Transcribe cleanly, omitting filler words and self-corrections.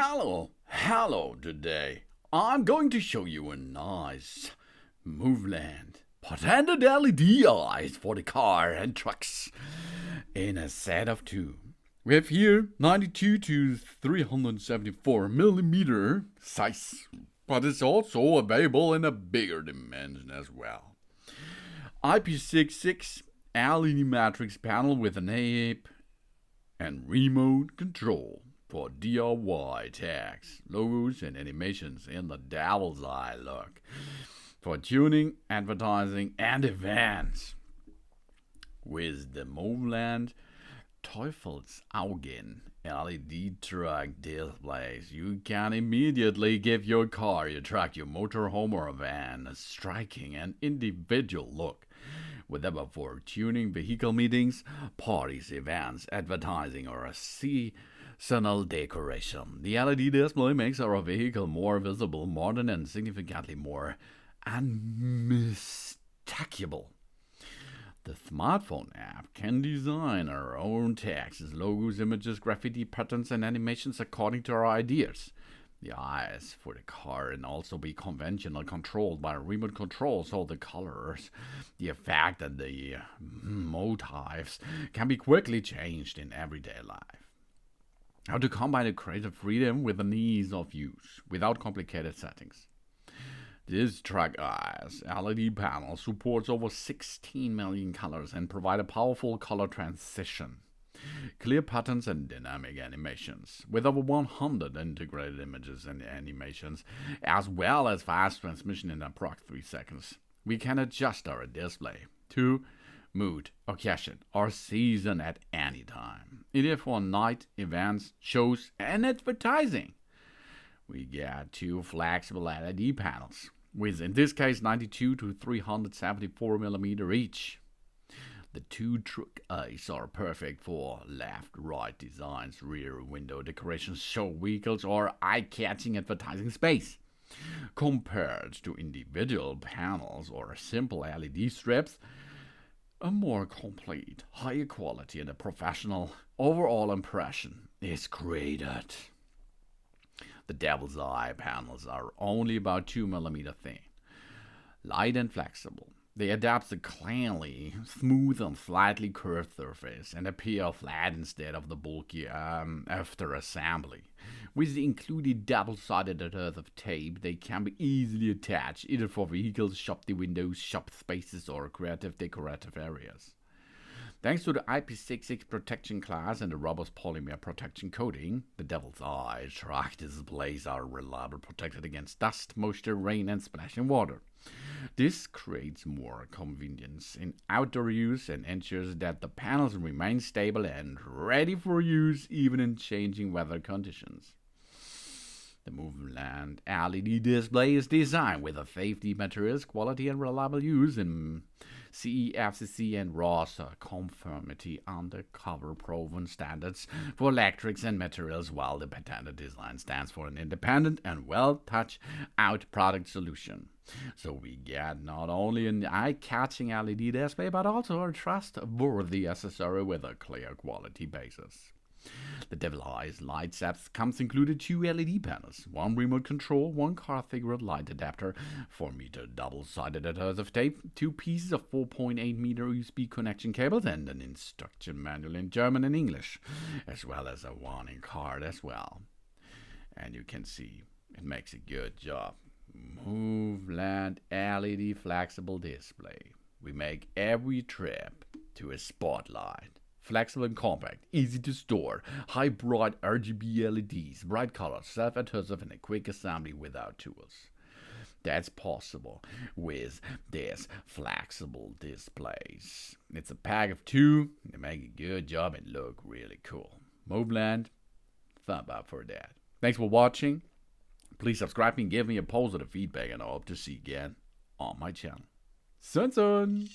Hello today. I'm going to show you a nice Moveland patented LED eyes for the car and trucks in a set of two. We have here 92 to 374 millimeter size, but it's also available in a bigger dimension as well. IP66 LED matrix panel with an ape and remote control for DIY tags, logos, and animations in the devil's eye look for tuning, advertising, and events. With the Moveland Teufelsaugen LED truck displays, you can immediately give your car, your truck, your motorhome, or a van a striking and individual look. Whether for tuning, vehicle meetings, parties, events, advertising, or a seasonal decoration, the LED display makes our vehicle more visible, modern, and significantly more unmistakable. The smartphone app can design our own texts, logos, images, graffiti patterns, and animations according to our ideas. The eyes for the car can also be conventional, controlled by remote control, so the colors, the effect, and the motifs can be quickly changed in everyday life. How to combine the creative freedom with the ease of use without complicated settings. This truck eyes LED panel supports over 16 million colors and provide a powerful color transition, clear patterns, and dynamic animations. With over 100 integrated images and animations, as well as fast transmission in approximately 3 seconds, we can adjust our display to mood, occasion, or season at any time, either for night, events, shows, and advertising. We get two flexible LED panels, with in this case 92 to 374 millimeter each. The two truck eyes are perfect for left-right designs, rear window decorations, show vehicles, or eye-catching advertising space. Compared to individual panels or simple LED strips, a more complete, higher quality, and a professional overall impression is created. The devil's eye panels are only about 2 millimeter thin, light and flexible. They adapt to cleanly, smooth, and slightly curved surface and appear flat instead of the bulky after assembly. With the included double-sided adhesive tape, they can be easily attached either for vehicles, shop windows, shop spaces, or creative decorative areas. Thanks to the IP66 protection class and the robust polymer protection coating, the Devil's Eye truck displays are reliably protected against dust, moisture, rain, and splashing water. This creates more convenience in outdoor use and ensures that the panels remain stable and ready for use even in changing weather conditions. The Moveland LED display is designed with a safety materials, quality, and reliable use in CE, FCC, and RoHS conformity undercover proven standards for electrics and materials, while the patented design stands for an independent and well-touched-out product solution. So we get not only an eye-catching LED display, but also a trustworthy accessory with a clear quality basis. The Devil's Eye light sets comes included two LED panels, one remote control, one car-figured light adapter, 4-meter double-sided adhesive tape, 2 pieces of 4.8-meter USB connection cables, and an instruction manual in German and English, as well as a warning card as well. And you can see it makes a good job. Moveland LED flexible display. We make every trip to a spotlight. Flexible and compact, easy to store, high bright RGB LEDs, bright colors, self-adhesive, and a quick assembly without tools. That's possible with these flexible displays. It's a pack of 2. They make a good job and look really cool. Moveland, thumb up for that. Thanks for watching. Please subscribe and give me a positive feedback, and I hope to see you again on my channel. Sun.